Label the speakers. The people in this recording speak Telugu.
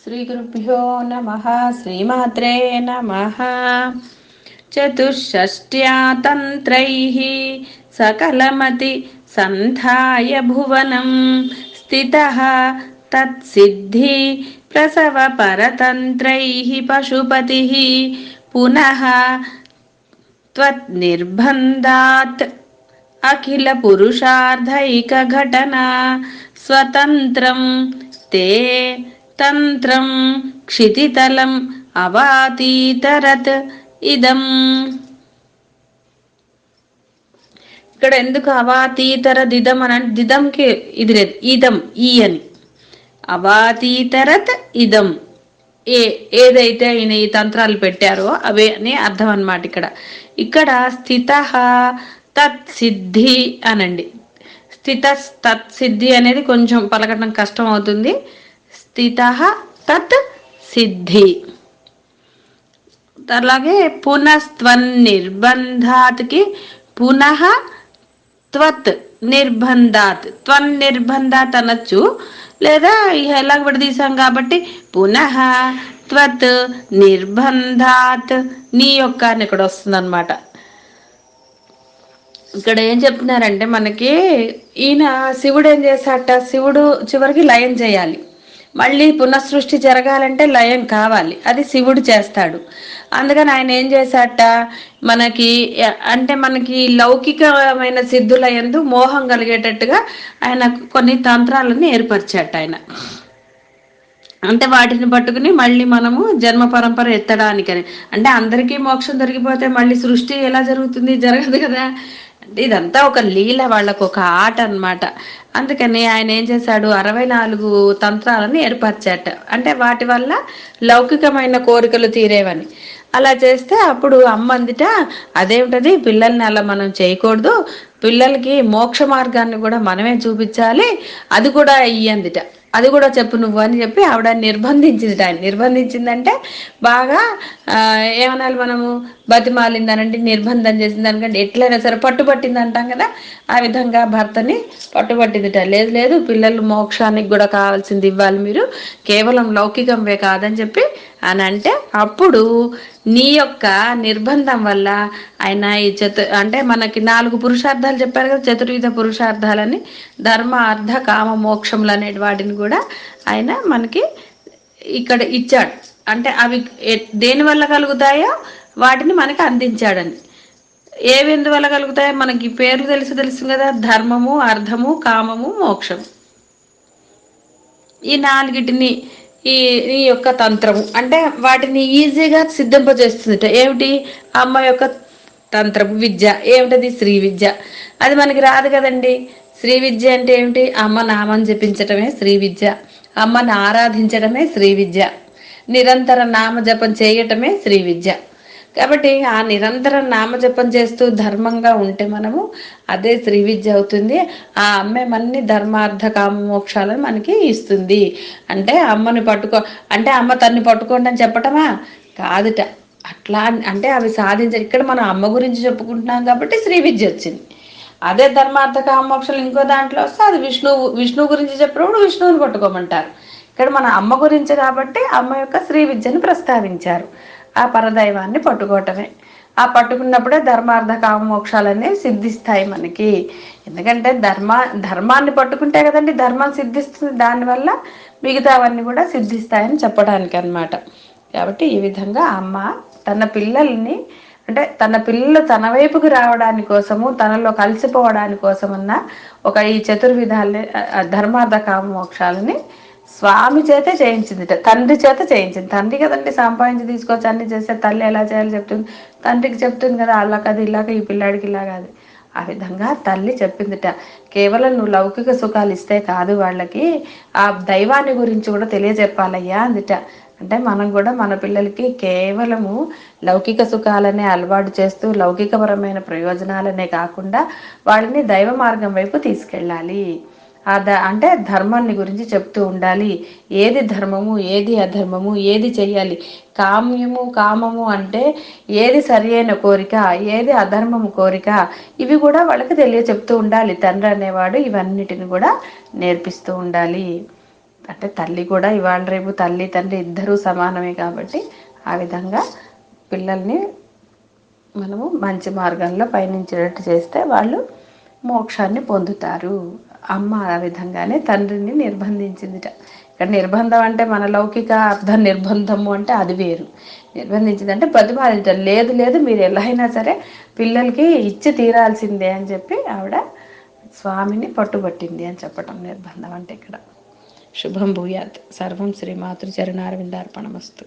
Speaker 1: శ్రీగురుభ్యో నమః. శ్రీమాత్రే నమః. చతుషష్ట్యా తంత్రైః సకలమతి సంధాయ భువనం స్థితః తత్సిద్ధి ప్రసవ పరతంత్రైః పశుపతిః పునః త్వన్నిర్బంధాత్ అఖిల పురుషార్థైక ఘటన స్వతంత్రం తే తంత్రం క్షితితలం అవాతీతరత్ ఇదం. ఇక్కడ ఎందుకు అవాతీతరద్ ఇదం అని అంటే దిదంకి ఇది లేదు, ఇదం ఈ అని. అవాతీతరత్ ఇదం ఏదైతే ఆయన ఈ తంత్రాలు పెట్టారో అవే అని అర్థం అన్నమాట. ఇక్కడ స్థిత తత్సిద్ధి అనండి. స్థిత తత్సిద్ధి అనేది కొంచెం పలకటం కష్టం అవుతుంది. స్థిత తత్ సిద్ధి. అలాగే పునస్త్వన్నిర్బంధాత్కి పునః త్వత్ నిర్బంధాత్. త్వన్నిర్బంధాత్ అనొచ్చు, లేదా ఎలాగ విడదీసాం కాబట్టి పునః త్వత్ నిర్బంధాత్ నీ యొక్క అని ఇక్కడ వస్తుంది అనమాట. ఇక్కడ ఏం చెప్తున్నారంటే మనకి ఈయన శివుడు ఏం చేశాట, శివుడు చివరికి లయం చేయాలి. మళ్ళీ పునఃసృష్టి జరగాలంటే లయం కావాలి, అది శివుడు చేస్తాడు. అందుకని ఆయన ఏం చేశాట, మనకి లౌకికమైన సిద్ధుల యందు మోహం కలిగేటట్టుగా ఆయన కొన్ని తంత్రాలను ఏర్పరిచాట ఆయన. అంటే వాటిని పట్టుకుని మళ్ళీ మనము జన్మ పరంపర ఎత్తడానికని. అంటే అందరికీ మోక్షం దొరికిపోతే మళ్ళీ సృష్టి ఎలా జరుగుతుంది? జరగదు కదా. అంటే ఇదంతా ఒక లీల, వాళ్ళకు ఒక ఆట అన్నమాట. అందుకని ఆయన ఏం చేశాడు, 64 తంత్రాలను ఏర్పరిచాట. అంటే వాటి వల్ల లౌకికమైన కోరికలు తీరేవని. అలా చేస్తే అప్పుడు అమ్మందిట, అదేమిటది, పిల్లల్ని అలా మనం చేయకూడదు, పిల్లలకి మోక్ష మార్గాన్ని కూడా మనమే చూపించాలి, అది కూడా ఇయ్యందిట, అది కూడా చెప్పు నువ్వు అని చెప్పి ఆవిడ నిర్బంధించింది. ఆయన నిర్బంధించిందంటే బాగా ఏమనాలి, మనము బతిమాలిందనంటే నిర్బంధం చేసిన దానికంటే ఎట్లయినా సరే పట్టుబట్టింది అంటాం కదా, ఆ విధంగా భర్తని పట్టుబట్టిందిట. లేదు లేదు, పిల్లలు మోక్షానికి కూడా కావాల్సింది ఇవ్వాలి, మీరు కేవలం లౌకికంవే కాదని చెప్పి అని అంటే, అప్పుడు నీ యొక్క నిర్బంధం వల్ల ఆయన ఈ అంటే మనకి 4 పురుషార్థాలు చెప్పారు కదా, చతుర్విధ పురుషార్థాలని, ధర్మ అర్థ కామ మోక్షములు అనే వాటిని కూడా ఆయన మనకి ఇక్కడ ఇచ్చాడు. అంటే అవి దేని వల్ల కలుగుతాయో వాటిని మనకి అందించాడని. ఏవి ఎందువల్ల కలుగుతాయో మనకి పేర్లు తెలుసు కదా, ధర్మము, అర్థము, కామము, మోక్షం. ఈ 4టిని ఈ యొక్క తంత్రము అంటే వాటిని ఈజీగా సిద్ధింపజేస్తుంది. ఏమిటి? అమ్మ యొక్క తంత్రము విద్య ఏమిటది? శ్రీ విద్య. అది మనకి రాదు కదండి. శ్రీ విద్య అంటే ఏమిటి? అమ్మ నామం జపించటమే శ్రీ విద్య, అమ్మని ఆరాధించడమే శ్రీ విద్య, నిరంతర నామజపం చేయటమే శ్రీ విద్య. కాబట్టి ఆ నిరంతరం నామజపం చేస్తూ ధర్మంగా ఉంటే మనము అదే శ్రీ విద్య అవుతుంది. ఆ అమ్మే మనని ధర్మార్థ కామ మోక్షాలను మనకి ఇస్తుంది. అంటే అమ్మని అంటే అమ్మ తన్ని పట్టుకోండి అని చెప్పటమా? కాదుట. అట్లా అంటే అవి సాధించాలి. ఇక్కడ మనం అమ్మ గురించి చెప్పుకుంటున్నాం కాబట్టి శ్రీ విద్య వచ్చింది. అదే ధర్మార్థ కామ మోక్షాలు ఇంకో దాంట్లో వస్తే అది విష్ణువు గురించి చెప్పినప్పుడు విష్ణువుని పట్టుకోమంటారు. ఇక్కడ మన అమ్మ గురించి కాబట్టి అమ్మ యొక్క శ్రీ విద్యను ప్రస్తావించారు. ఆ పరదైవాన్ని పట్టుకోవటమే. ఆ పట్టుకున్నప్పుడే ధర్మార్థ కామ మోక్షాలన్నీ సిద్ధిస్తాయి మనకి. ఎందుకంటే ధర్మాన్ని పట్టుకుంటే కదండి ధర్మం సిద్ధిస్తుంది, దానివల్ల మిగతావన్నీ కూడా సిద్ధిస్తాయని చెప్పడానికి అన్నమాట. కాబట్టి ఈ విధంగా అమ్మ తన పిల్లల్ని, అంటే తన పిల్లలు తన వైపుకు రావడానికి కోసము, తనలో కలిసిపోవడానికి కోసమన్న ఒక ఈ చతుర్విధాలని ధర్మార్థ కామ మోక్షాలని స్వామి చేతే చేయించింది, తండ్రి చేత చేయించింది. తండ్రి కదండి సంపాదించి తీసుకొచ్చి అన్ని చేస్తే తల్లి ఎలా చేయాలో చెప్తుంది, తండ్రికి చెప్తుంది కదా, అలా కాదు ఇలాగ ఈ పిల్లాడికి ఇలా కాదు. ఆ విధంగా తల్లి చెప్పిందిట. కేవలం నువ్వు లౌకిక సుఖాలు ఇస్తే కాదు, వాళ్ళకి ఆ దైవాన్ని గురించి కూడా తెలియజెప్పాలయ్యా అందిట. అంటే మనం కూడా మన పిల్లలకి కేవలము లౌకిక సుఖాలనే అలవాటు చేస్తూ లౌకికపరమైన ప్రయోజనాలనే కాకుండా వాళ్ళని దైవ మార్గం వైపు తీసుకెళ్ళాలి. అంటే ధర్మాన్ని గురించి చెప్తూ ఉండాలి. ఏది ధర్మము, ఏది అధర్మము, ఏది చెయ్యాలి. కామము అంటే ఏది సరి అయిన కోరిక, ఏది అధర్మము కోరిక, ఇవి కూడా వాళ్ళకి చెప్తూ ఉండాలి. తండ్రి అనేవాడు ఇవన్నిటిని కూడా నేర్పిస్తూ ఉండాలి. అంటే తల్లి కూడా ఇవాళ రేపు తల్లి తండ్రి ఇద్దరూ సమానమే కాబట్టి ఆ విధంగా పిల్లల్ని మనము మంచి మార్గంలో పయనించేటట్టు చేస్తే వాళ్ళు మోక్షాన్ని పొందుతారు. అమ్మ ఆ విధంగానే తండ్రిని నిర్బంధించిందిట. ఇక్కడ నిర్బంధం అంటే మన లౌకిక అర్థం నిర్బంధము అంటే అది వేరు. నిర్బంధించిందంటే ప్రతిపాదించారు, లేదు లేదు మీరు ఎలా అయినా సరే పిల్లలకి ఇచ్చి తీరాల్సిందే అని చెప్పి ఆవిడ స్వామిని పట్టుబట్టింది అని చెప్పటం నిర్బంధం అంటే ఇక్కడ. శుభం భూయాత్. సర్వం శ్రీ మాతృ చరణారవిందార్పణమస్తు.